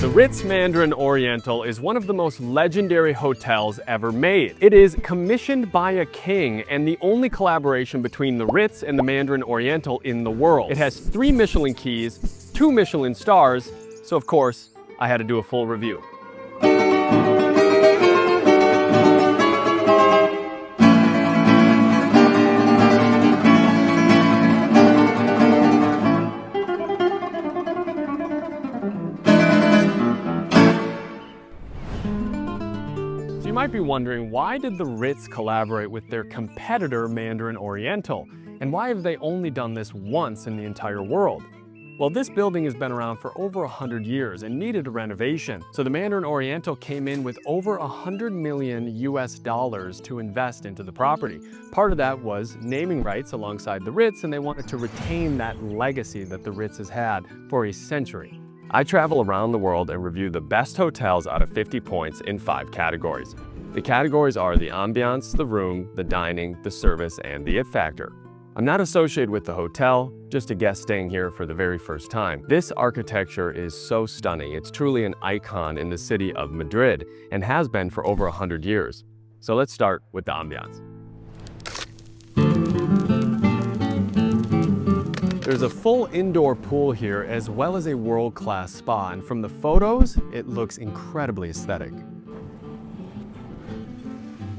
The Ritz Mandarin Oriental is one of the most legendary hotels ever made. It is commissioned by a king and the only collaboration between the Ritz and the Mandarin Oriental in the world. It has 3 Michelin keys, 2 Michelin stars, so of course, I had to do a full review. You might be wondering, why did the Ritz collaborate with their competitor Mandarin Oriental? And why have they only done this once in the entire world? Well, this building has been around for over 100 years and needed a renovation. So the Mandarin Oriental came in with over $100 million to invest into the property. Part of that was naming rights alongside the Ritz, and they wanted to retain that legacy that the Ritz has had for a century. I travel around the world and review the best hotels out of 50 points in 5 categories. The categories are the ambiance, the room, the dining, the service, and the it factor. I'm not associated with the hotel, just a guest staying here for the very first time. This architecture is so stunning. It's truly an icon in the city of Madrid and has been for over 100 years. So let's start with the ambiance. There's a full indoor pool here as well as a world-class spa, and from the photos, it looks incredibly aesthetic.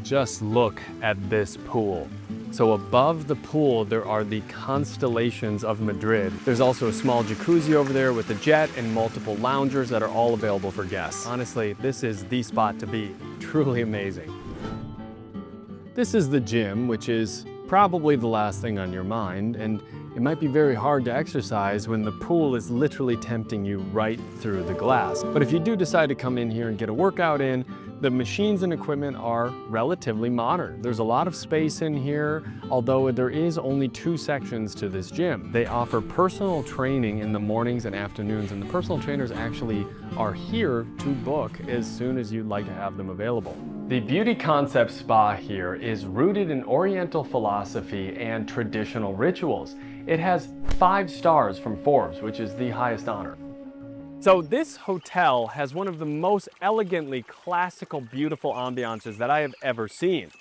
Just look at this pool. So above the pool, there are the constellations of Madrid. There's also a small jacuzzi over there with a jet and multiple loungers that are all available for guests. Honestly, this is the spot to be. Truly amazing. This is the gym, which is probably the last thing on your mind, and it might be very hard to exercise when the pool is literally tempting you right through the glass. But if you do decide to come in here and get a workout in, the machines and equipment are relatively modern. There's a lot of space in here, although there is only 2 sections to this gym. They offer personal training in the mornings and afternoons, and the personal trainers actually are here to book as soon as you'd like to have them available. The Beauty Concept Spa here is rooted in Oriental philosophy and traditional rituals. It has 5 stars from Forbes, which is the highest honor. So this hotel has one of the most elegantly classical, beautiful ambiances that I have ever seen.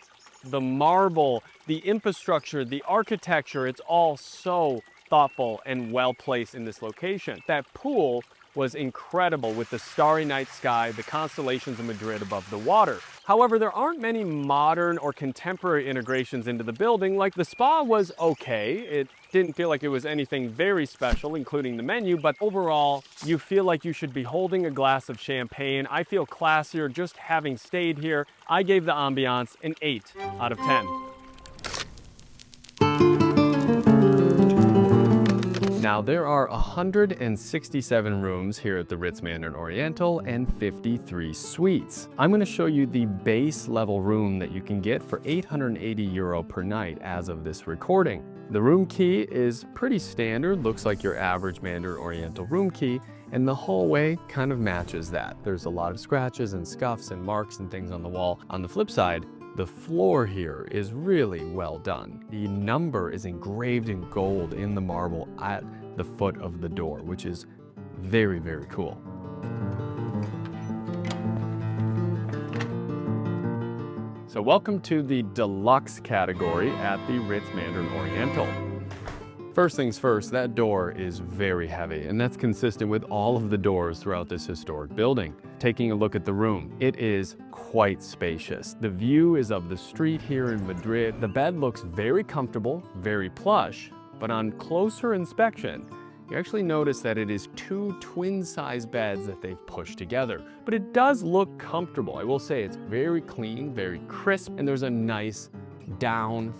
The marble, the infrastructure, the architecture, it's all so thoughtful and well placed in this location. That pool was incredible with the starry night sky, the constellations of Madrid above the water. However, there aren't many modern or contemporary integrations into the building. Like, the spa was okay. It didn't feel like it was anything very special, including the menu, but overall, you feel like you should be holding a glass of champagne. I feel classier just having stayed here. I gave the ambiance an 8 out of 10. Now, there are 167 rooms here at the Ritz Mandarin Oriental and 53 suites. I'm going to show you the base level room that you can get for €880 per night as of this recording. The room key is pretty standard, looks like your average Mandarin Oriental room key, and the hallway kind of matches that. There's a lot of scratches and scuffs and marks and things on the wall. On the flip side, the floor here is really well done. The number is engraved in gold in the marble at the foot of the door, which is very, very cool. So welcome to the deluxe category at the Ritz Mandarin Oriental. First things first, that door is very heavy, and that's consistent with all of the doors throughout this historic building. Taking a look at the room, it is quite spacious. The view is of the street here in Madrid. The bed looks very comfortable, very plush, but on closer inspection, you actually notice that it is 2 twin-size beds that they've pushed together. But it does look comfortable. I will say it's very clean, very crisp, and there's a nice down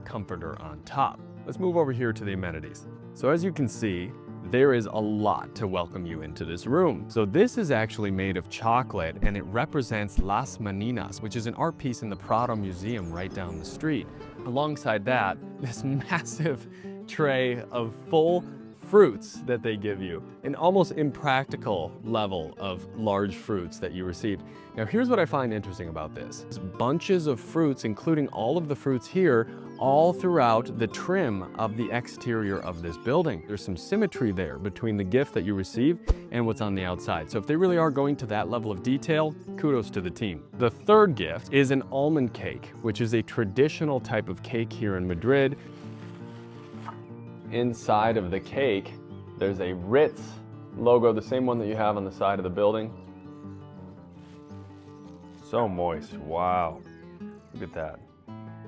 comforter on top. Let's move over here to the amenities. So as you can see, there is a lot to welcome you into this room. So this is actually made of chocolate, and it represents Las Meninas, which is an art piece in the Prado Museum right down the street. Alongside that, this massive tray of full fruits that they give you, an almost impractical level of large fruits that you received. Now here's what I find interesting about this. It's bunches of fruits, including all of the fruits here, all throughout the trim of the exterior of this building. There's some symmetry there between the gift that you receive and what's on the outside. So if they really are going to that level of detail, kudos to the team. The third gift is an almond cake, which is a traditional type of cake here in Madrid. Inside of the cake, there's a Ritz logo, the same one that you have on the side of the building. So moist, wow, look at that.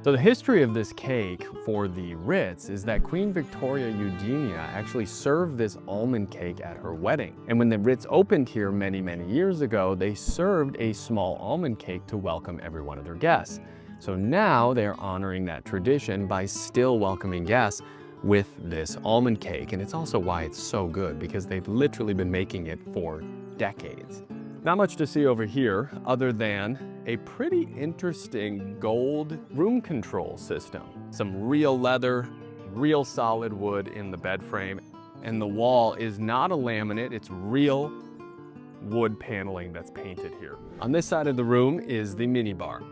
So the history of this cake for the Ritz is that Queen Victoria Eugenia actually served this almond cake at her wedding. And when the Ritz opened here many, many years ago, they served a small almond cake to welcome every one of their guests. So now they're honoring that tradition by still welcoming guests with this almond cake. And it's also why it's so good, because they've literally been making it for decades. Not much to see over here other than a pretty interesting gold room control system. Some real leather, real solid wood in the bed frame, and the wall is not a laminate, it's real wood paneling that's painted here. On this side of the room is the mini bar.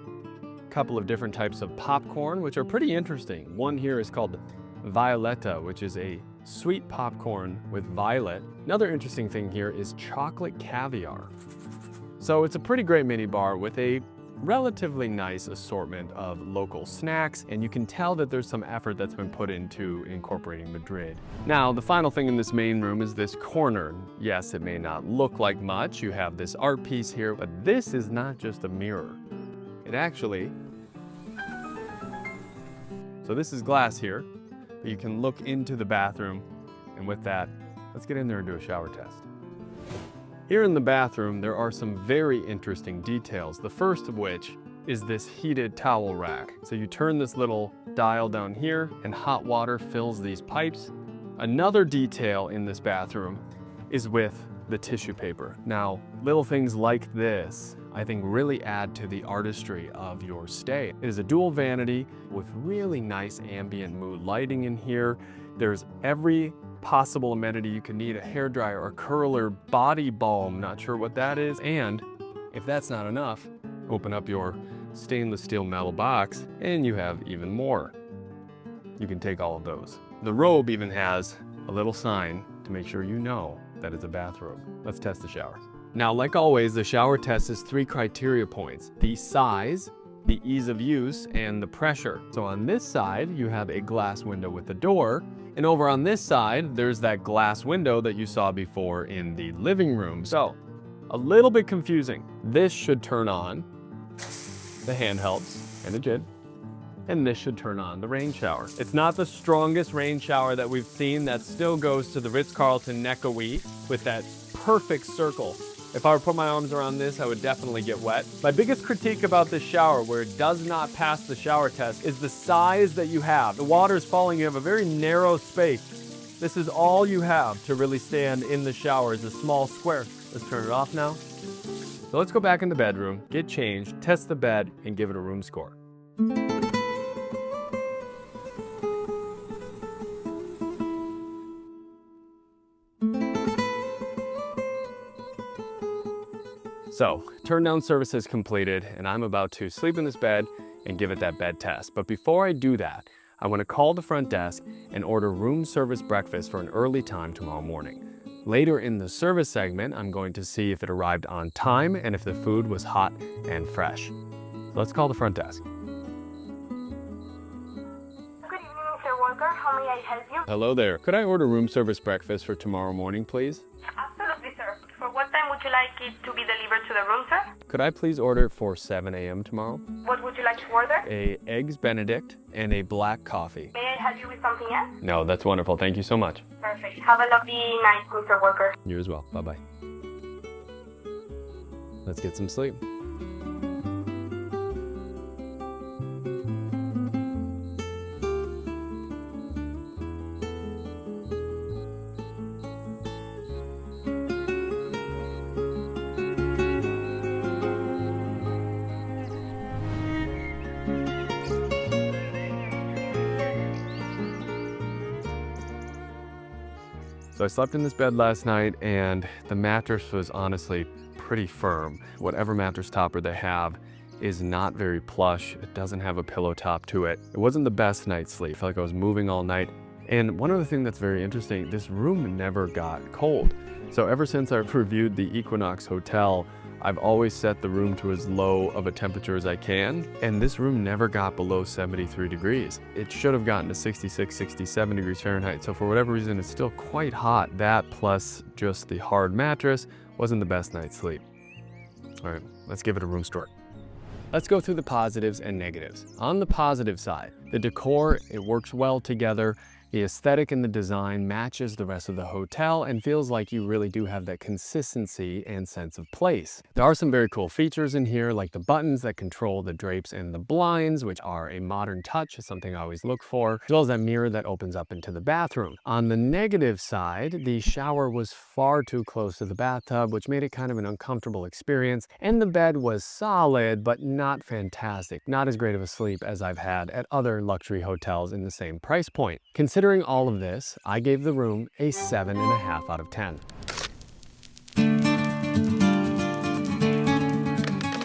A couple of different types of popcorn, which are pretty interesting. One here is called Violetta, which is a sweet popcorn with violet. Another interesting thing here is chocolate caviar. So it's a pretty great mini bar with a relatively nice assortment of local snacks, and you can tell that there's some effort that's been put into incorporating Madrid. Now, the final thing in this main room is this corner. Yes, it may not look like much. You have this art piece here, but this is not just a mirror. It actually, so this is glass here, but you can look into the bathroom, and with that, let's get in there and do a shower test. Here in the bathroom, there are some very interesting details. The first of which is this heated towel rack. So you turn this little dial down here and hot water fills these pipes. Another detail in this bathroom is with the tissue paper. Now, little things like this, I think, really add to the artistry of your stay. It is a dual vanity with really nice ambient mood lighting in here. There's every possible amenity you can need, a hairdryer, a curler, body balm, not sure what that is. And if that's not enough, open up your stainless steel metal box and you have even more. You can take all of those. The robe even has a little sign to make sure you know that it's a bathrobe. Let's test the shower. Now, like always, the shower test is 3 criteria points: the size, the ease of use, and the pressure. So on this side, you have a glass window with a door. And over on this side, there's that glass window that you saw before in the living room. So, a little bit confusing. This should turn on the handhelds, and it did. And this should turn on the rain shower. It's not the strongest rain shower that we've seen. That still goes to the Ritz-Carlton Neckawie with that perfect circle. If I were to put my arms around this, I would definitely get wet. My biggest critique about this shower, where it does not pass the shower test, is the size that you have. The water is falling, you have a very narrow space. This is all you have to really stand in the shower, is a small square. Let's turn it off now. So let's go back in the bedroom, get changed, test the bed, and give it a room score. So, turn down service is completed, and I'm about to sleep in this bed and give it that bed test. But before I do that, I want to call the front desk and order room service breakfast for an early time tomorrow morning. Later in the service segment, I'm going to see if it arrived on time and if the food was hot and fresh. So let's call the front desk. Good evening, Mr. Walker. How may I help you? Hello there. Could I order room service breakfast for tomorrow morning, please? Absolutely, sir. For what time would you like it to be delivered to the room, sir? Could I please order it for 7 a.m. tomorrow? What would you like to order? A Eggs Benedict and a black coffee. May I help you with something else? No, that's wonderful. Thank you so much. Perfect. Have a lovely night, Mr. Walker. You as well. Bye-bye. Let's get some sleep. So I slept in this bed last night and the mattress was honestly pretty firm. Whatever mattress topper they have is not very plush. It doesn't have a pillow top to it. It wasn't the best night's sleep. I felt like I was moving all night. And one other thing that's very interesting, this room never got cold. So ever since I've reviewed the Equinox Hotel, I've always set the room to as low of a temperature as I can, and this room never got below 73 degrees. It should have gotten to 66, 67 degrees Fahrenheit, so for whatever reason, it's still quite hot. That plus just the hard mattress wasn't the best night's sleep. All right, let's give it a room tour. Let's go through the positives and negatives. On the positive side, the decor, it works well together. The aesthetic and the design matches the rest of the hotel and feels like you really do have that consistency and sense of place. There are some very cool features in here, like the buttons that control the drapes and the blinds, which are a modern touch, something I always look for, as well as that mirror that opens up into the bathroom. On the negative side, the shower was far too close to the bathtub, which made it kind of an uncomfortable experience, and the bed was solid, but not fantastic. Not as great of a sleep as I've had at other luxury hotels in the same price point. Considering all of this, I gave the room a 7.5 out of 10.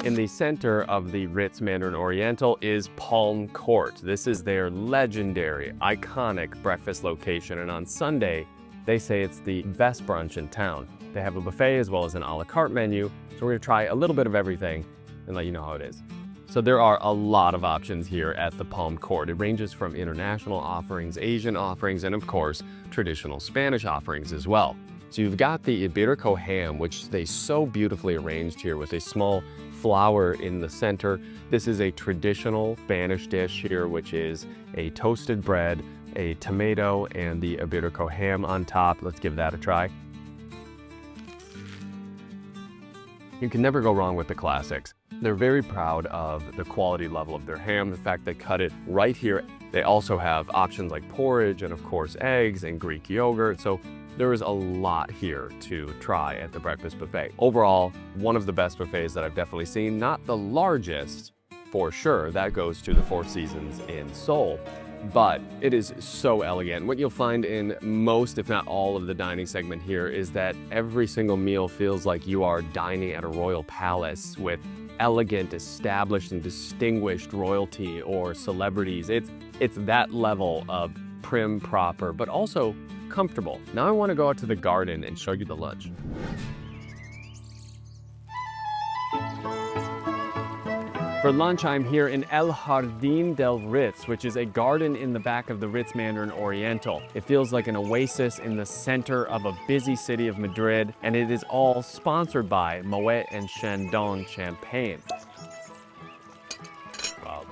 In the center of the Ritz Mandarin Oriental is Palm Court. This is their legendary, iconic breakfast location, and on Sunday, they say it's the best brunch in town. They have a buffet as well as an a la carte menu, so we're gonna try a little bit of everything and let you know how it is. So there are a lot of options here at the Palm Court. It ranges from international offerings, Asian offerings, and of course, traditional Spanish offerings as well. So you've got the Iberico ham, which they so beautifully arranged here with a small flower in the center. This is a traditional Spanish dish here, which is a toasted bread, a tomato, and the Iberico ham on top. Let's give that a try. You can never go wrong with the classics. They're very proud of the quality level of their ham, the fact they cut it right here. They also have options like porridge and of course eggs and Greek yogurt. So there is a lot here to try at the breakfast buffet. Overall, one of the best buffets that I've definitely seen. Not the largest, for sure. That goes to the Four Seasons in Seoul. But it is so elegant. What you'll find in most, if not all, of the dining segment here is that every single meal feels like you are dining at a royal palace with elegant, established, and distinguished royalty or celebrities. It's that level of prim, proper, but also comfortable. Now I want to go out to the garden and show you the lunch. For lunch, I'm here in El Jardín del Ritz, which is a garden in the back of the Ritz Mandarin Oriental. It feels like an oasis in the center of a busy city of Madrid, and it is all sponsored by Moet and Chandon Champagne. Wow.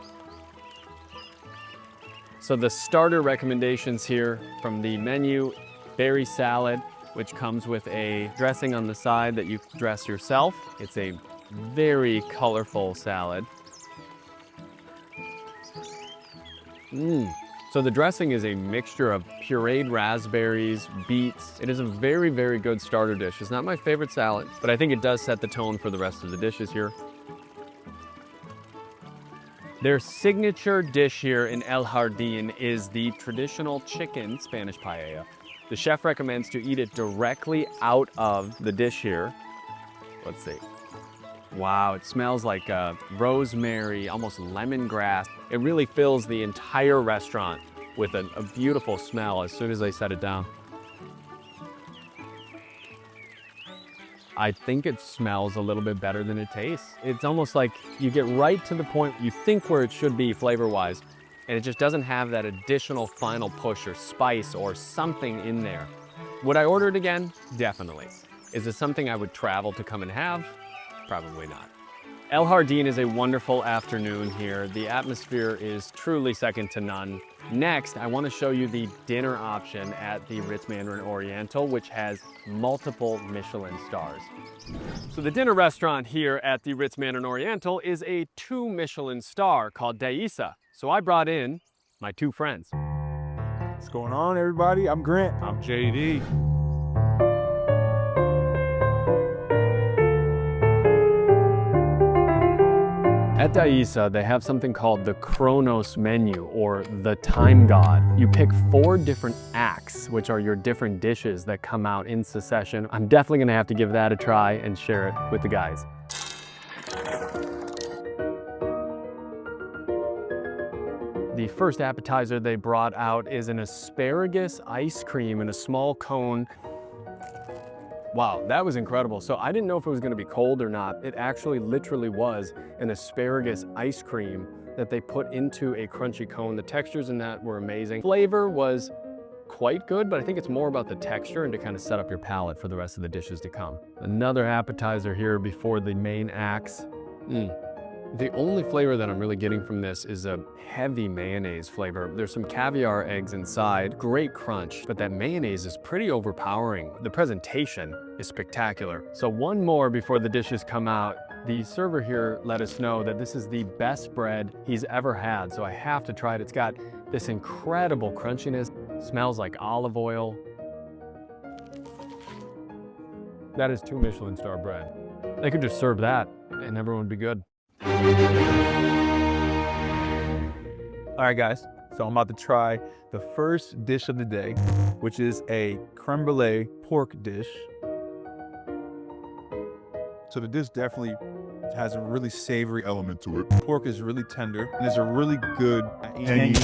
So the starter recommendations here from the menu, berry salad, which comes with a dressing on the side that you dress yourself. It's a very colorful salad. So the dressing is a mixture of pureed raspberries, beets. It is a very, very good starter dish. It's not my favorite salad, but I think it does set the tone for the rest of the dishes here. Their signature dish here in El Jardín is the traditional chicken Spanish paella. The chef recommends to eat it directly out of the dish here. Let's see. Wow, it smells like rosemary, almost lemongrass. It really fills the entire restaurant with a beautiful smell as soon as they set it down. I think it smells a little bit better than it tastes. It's almost like you get right to the point you think where it should be flavor-wise, and it just doesn't have that additional final push or spice or something in there. Would I order it again? Definitely. Is it something I would travel to come and have? Probably not. El Jardín is a wonderful afternoon here. The atmosphere is truly second to none. Next, I want to show you the dinner option at the Ritz Mandarin Oriental, which has multiple Michelin stars. So the dinner restaurant here at the Ritz Mandarin Oriental is a 2 Michelin star called Daisa. So I brought in my 2 friends. What's going on, everybody? I'm Grant. I'm JD. At Daisa, they have something called the Chronos menu, or the time god. You pick 4 different acts, which are your different dishes that come out in succession. I'm definitely gonna have to give that a try and share it with the guys. The first appetizer they brought out is an asparagus ice cream in a small cone. Wow, that was incredible. So I didn't know if it was gonna be cold or not. It actually literally was an asparagus ice cream that they put into a crunchy cone. The textures in that were amazing. Flavor was quite good, but I think it's more about the texture and to kind of set up your palate for the rest of the dishes to come. Another appetizer here before the main acts. The only flavor that I'm really getting from this is a heavy mayonnaise flavor. There's some caviar eggs inside, great crunch, but that mayonnaise is pretty overpowering. The presentation is spectacular. So one more before the dishes come out. The server here let us know that this is the best bread he's ever had, so I have to try it. It's got this incredible crunchiness, smells like olive oil. That is 2 Michelin star bread. They could just serve that and everyone would be good. All right, guys. So I'm about to try the first dish of the day, which is a creme brulee pork dish. So the dish definitely has a really savory element to it. Pork is really tender and there's a really good tangy.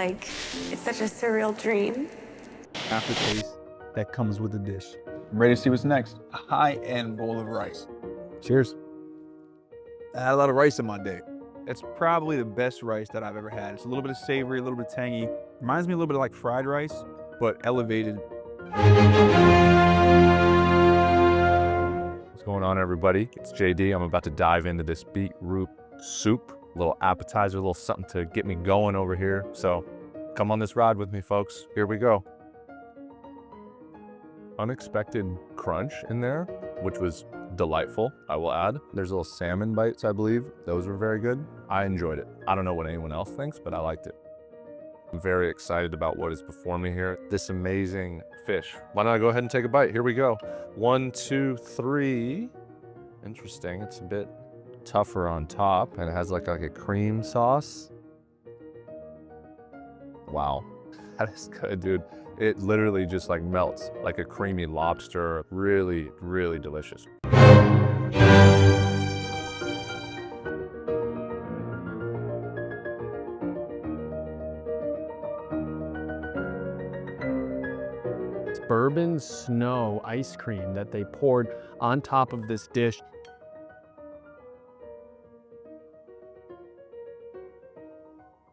It's such a surreal dream. Aftertaste that comes with the dish. I'm ready to see what's next. A high-end bowl of rice. Cheers. I had a lot of rice in my day. It's probably the best rice that I've ever had. It's a little bit of savory, a little bit tangy. Reminds me a little bit of like fried rice, but elevated. What's going on, everybody? It's JD. I'm about to dive into this beetroot soup. A little appetizer, a little something to get me going over here. So come on this ride with me, folks. Here we go. Unexpected crunch in there, which was delightful, I will add. There's little salmon bites, I believe. Those were very good. I enjoyed it. I don't know what anyone else thinks, but I liked it. I'm very excited about what is before me here. This amazing fish. Why don't I go ahead and take a bite? Here we go. 1, 2, 3. Interesting. It's a bit tougher on top and it has like a cream sauce. Wow, that is good, dude. It literally just like melts like a creamy lobster. Really, really delicious. It's bourbon snow ice cream that they poured on top of this dish.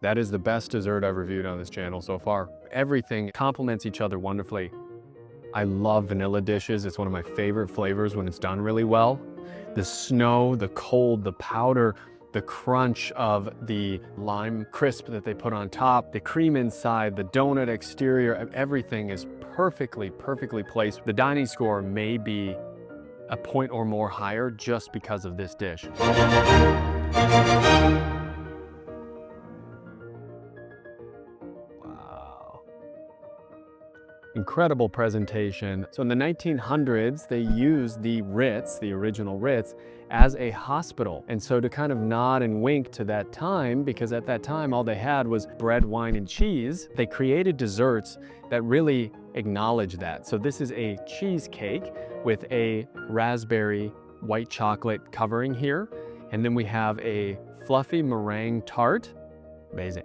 That is the best dessert I've reviewed on this channel so far. Everything complements each other wonderfully. I love vanilla dishes. It's one of my favorite flavors when it's done really well. The snow, the cold, the powder, the crunch of the lime crisp that they put on top, the cream inside, the donut exterior, everything is perfectly placed. The dining score may be a point or more higher just because of this dish. Incredible presentation. So in the 1900s, they used the Ritz, the original Ritz, as a hospital. And so to kind of nod and wink to that time, because at that time, all they had was bread, wine, and cheese, they created desserts that really acknowledge that. So this is a cheesecake with a raspberry white chocolate covering here. And then we have a fluffy meringue tart. Amazing.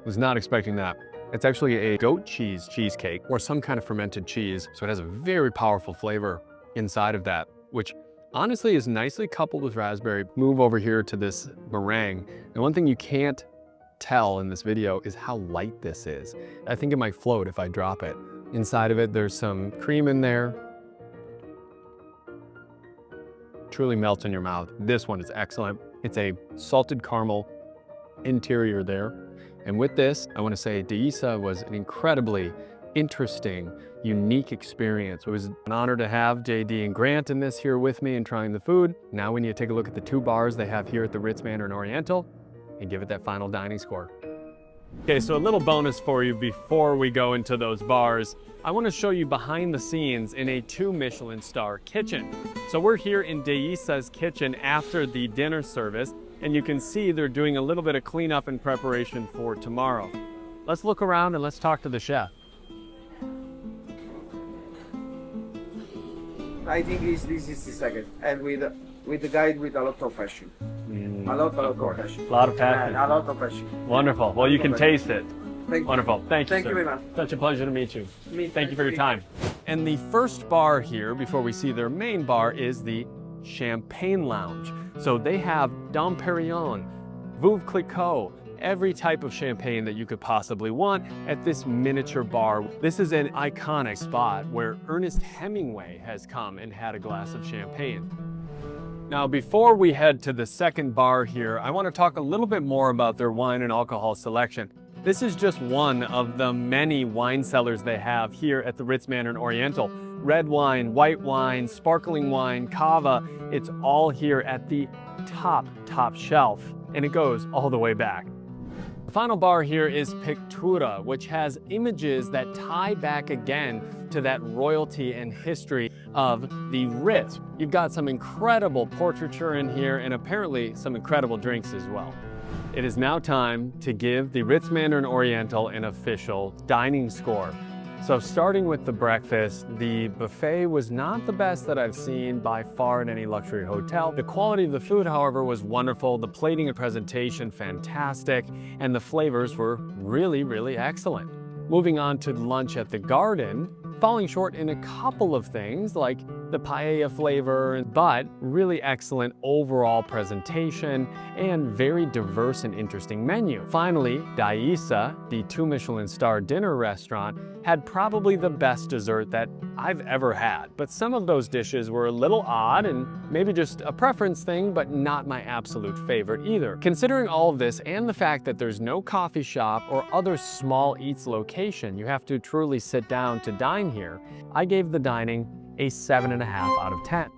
Was not expecting that. It's actually a goat cheese cheesecake or some kind of fermented cheese. So it has a very powerful flavor inside of that, which honestly is nicely coupled with raspberry. Move over here to this meringue. And one thing you can't tell in this video is how light this is. I think it might float if I drop it. Inside of it, there's some cream in there. Truly melts in your mouth. This one is excellent. It's a salted caramel interior there. And with this, I want to say Daisa was an incredibly interesting, unique experience. It was an honor to have JD and Grant in this here with me and trying the food. Now we need to take a look at the 2 bars they have here at the Ritz Mandarin Oriental and give it that final dining score. Okay, so a little bonus for you before we go into those bars. I want to show you behind the scenes in a 2 Michelin star kitchen. So we're here in Deisa's kitchen after the dinner service, and you can see they're doing a little bit of cleanup and preparation for tomorrow. Let's look around and let's talk to the chef. I think this is the second, and with the guide with a lot of passion. A lot of passion. A lot of passion. Yeah, a lot of passion. Wonderful. Well, you can taste it. Thank you. Wonderful. Thank you, Thank sir. you very much. Such a pleasure to meet you. Me Thank you for your time. And the first bar here, before we see their main bar, is the Champagne Lounge. So they have Dom Perignon, Veuve Clicquot, every type of champagne that you could possibly want at this miniature bar. This is an iconic spot where Ernest Hemingway has come and had a glass of champagne. Now, before we head to the second bar here, I want to talk a little bit more about their wine and alcohol selection. This is just one of the many wine cellars they have here at the Ritz Mandarin Oriental. Red wine, white wine, sparkling wine, cava, it's all here at the top shelf, and it goes all the way back. The final bar here is Pictura, which has images that tie back again to that royalty and history of the Ritz. You've got some incredible portraiture in here and apparently some incredible drinks as well. It is now time to give the Ritz Mandarin Oriental an official dining score. So starting with the breakfast, the buffet was not the best that I've seen by far in any luxury hotel. The quality of the food, however, was wonderful. The plating and presentation, fantastic. And the flavors were really, really excellent. Moving on to lunch at the Garden, falling short in a couple of things like the paella flavor, but really excellent overall presentation and very diverse and interesting menu. Finally, Daisa, the 2 Michelin star dinner restaurant, had probably the best dessert that I've ever had. But some of those dishes were a little odd and maybe just a preference thing, but not my absolute favorite either. Considering all of this and the fact that there's no coffee shop or other small eats location, you have to truly sit down to dine here, I gave the dining a 7.5 out of 10.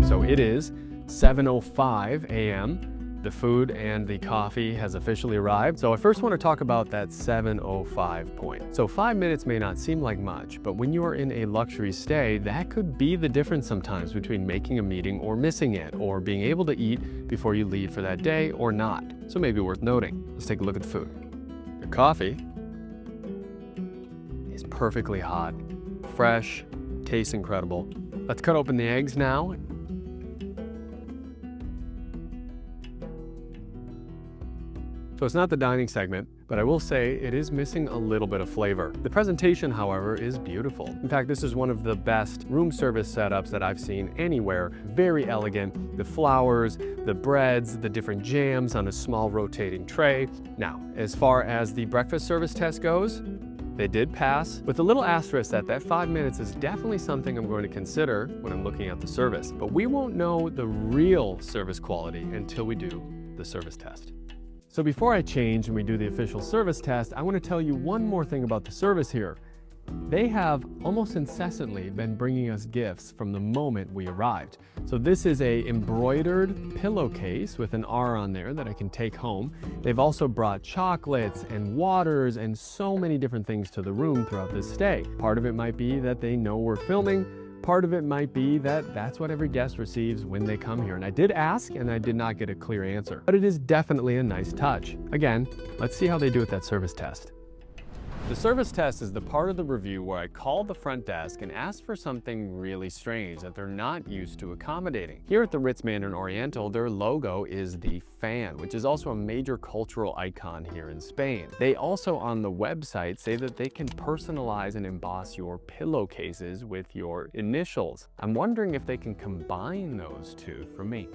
So it is 7:05 a.m. The food and the coffee has officially arrived. So I first want to talk about that 7:05 point. So 5 minutes may not seem like much, but when you are in a luxury stay, that could be the difference sometimes between making a meeting or missing it, or being able to eat before you leave for that day or not. So maybe worth noting. Let's take a look at the food. The coffee is perfectly hot, fresh, tastes incredible. Let's cut open the eggs now. So it's not the dining segment, but I will say it is missing a little bit of flavor. The presentation, however, is beautiful. In fact, this is one of the best room service setups that I've seen anywhere. Very elegant. The flowers, the breads, the different jams on a small rotating tray. Now, as far as the breakfast service test goes, they did pass, with a little asterisk that 5 minutes is definitely something I'm going to consider when I'm looking at the service. But we won't know the real service quality until we do the service test. So before I change and we do the official service test, I want to tell you one more thing about the service here. They have almost incessantly been bringing us gifts from the moment we arrived. So this is a embroidered pillowcase with an R on there that I can take home. They've also brought chocolates and waters and so many different things to the room throughout this stay. Part of it might be that they know we're filming. Part of it might be that that's what every guest receives when they come here. And I did ask and I did not get a clear answer, but it is definitely a nice touch. Again, let's see how they do with that service test. The service test is the part of the review where I call the front desk and ask for something really strange that they're not used to accommodating. Here at the Ritz Mandarin Oriental, their logo is the fan, which is also a major cultural icon here in Spain. They also on the website say that they can personalize and emboss your pillowcases with your initials. I'm wondering if they can combine those two for me.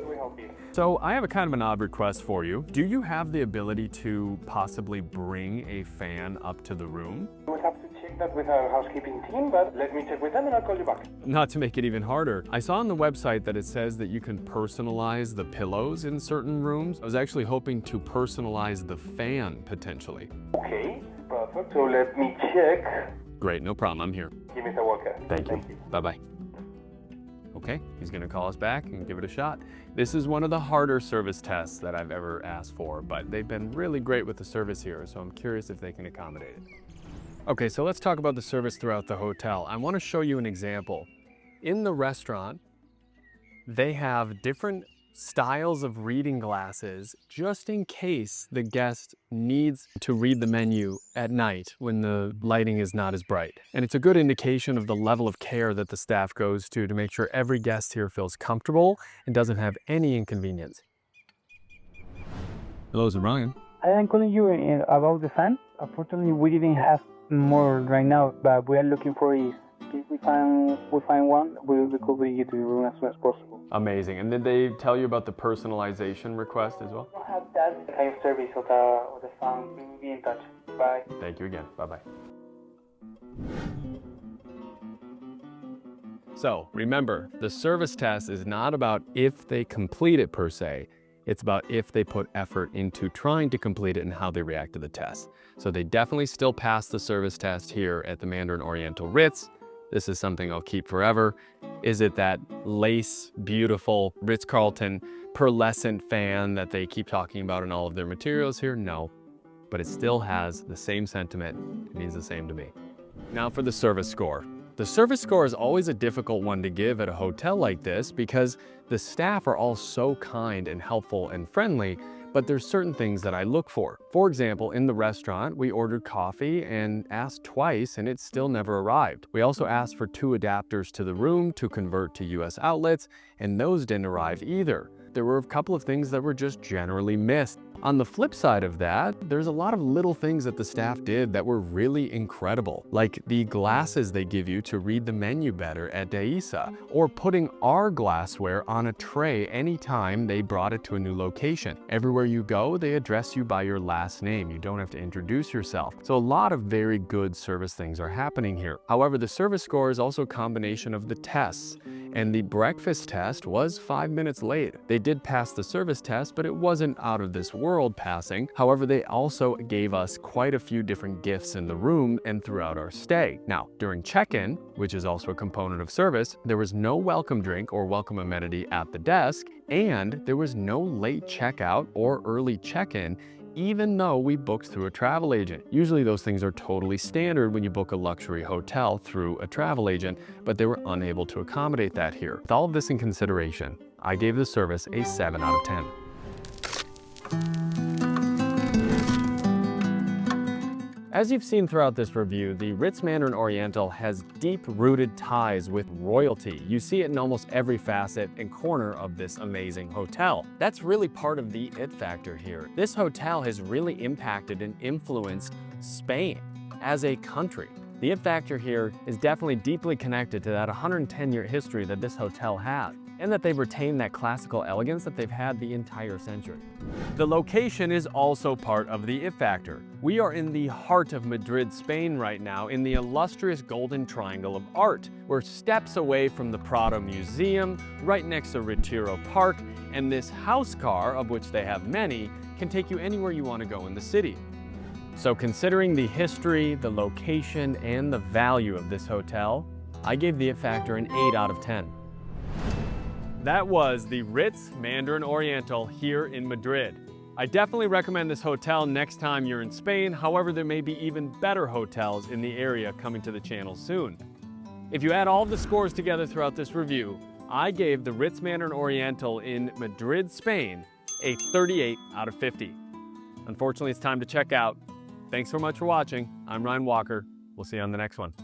We help you. So I have a kind of an odd request for you. Do you have the ability to possibly bring a fan up to the room? We'll have to check that with our housekeeping team, but let me check with them and I'll call you back. Not to make it even harder, I saw on the website that it says that you can personalize the pillows in certain rooms. I was actually hoping to personalize the fan potentially. Okay, perfect. So let me check. Great, no problem, I'm here. Give Mr. Walker. Thank you. Bye-bye. Okay, he's gonna call us back and give it a shot. This is one of the harder service tests that I've ever asked for, but they've been really great with the service here, so I'm curious if they can accommodate it. Okay, so let's talk about the service throughout the hotel. I wanna show you an example. In the restaurant, they have different styles of reading glasses just in case the guest needs to read the menu at night when the lighting is not as bright. And it's a good indication of the level of care that the staff goes to make sure every guest here feels comfortable and doesn't have any inconvenience. Hello, is it Ryan? I am calling you about the fan. Unfortunately, we didn't have more right now, but we are looking for it. If we find one, we will bring you to your room as soon as possible. Amazing. And did they tell you about the personalization request as well? We don't have that kind of service of the fan. We will be in touch. Bye. Thank you again. Bye-bye. So remember, the service test is not about if they complete it per se. It's about if they put effort into trying to complete it and how they react to the test. So they definitely still pass the service test here at the Mandarin Oriental Ritz. This is something I'll keep forever. Is it that lace, beautiful Ritz-Carlton pearlescent fan that they keep talking about in all of their materials here? No, but it still has the same sentiment. It means the same to me. Now for the service score. The service score is always a difficult one to give at a hotel like this because the staff are all so kind and helpful and friendly, but there's certain things that I look for. For example, in the restaurant, we ordered coffee and asked twice and it still never arrived. We also asked for 2 adapters to the room to convert to US outlets, and those didn't arrive either. There were a couple of things that were just generally missed. On the flip side of that, there's a lot of little things that the staff did that were really incredible, like the glasses they give you to read the menu better at Daiza, or putting our glassware on a tray anytime they brought it to a new location. Everywhere you go, they address you by your last name. You don't have to introduce yourself. So a lot of very good service things are happening here. However, the service score is also a combination of the tests, and the breakfast test was 5 minutes late. They did pass the service test, but it wasn't out of this world passing. However, they also gave us quite a few different gifts in the room and throughout our stay. Now, during check-in, which is also a component of service, there was no welcome drink or welcome amenity at the desk, and there was no late checkout or early check-in, even though we booked through a travel agent. Usually those things are totally standard when you book a luxury hotel through a travel agent, but they were unable to accommodate that here. With all of this in consideration, I gave the service a 7 out of 10. As you've seen throughout this review, the Ritz Mandarin Oriental has deep-rooted ties with royalty. You see it in almost every facet and corner of this amazing hotel. That's really part of the it factor here. This hotel has really impacted and influenced Spain as a country. The it factor here is definitely deeply connected to that 110-year history that this hotel has, and that they've retained that classical elegance that they've had the entire century. The location is also part of the it factor. We are in the heart of Madrid, Spain right now, in the illustrious Golden Triangle of art. We're steps away from the Prado Museum, right next to Retiro Park, and this house car, of which they have many, can take you anywhere you want to go in the city. So considering the history, the location, and the value of this hotel, I gave the it factor an 8 out of 10. That was the Ritz Mandarin Oriental here in Madrid. I definitely recommend this hotel next time you're in Spain. However, there may be even better hotels in the area coming to the channel soon. If you add all of the scores together throughout this review, I gave the Ritz Mandarin Oriental in Madrid, Spain, a 38 out of 50. Unfortunately, it's time to check out. Thanks so much for watching. I'm Ryan Walker. We'll see you on the next one.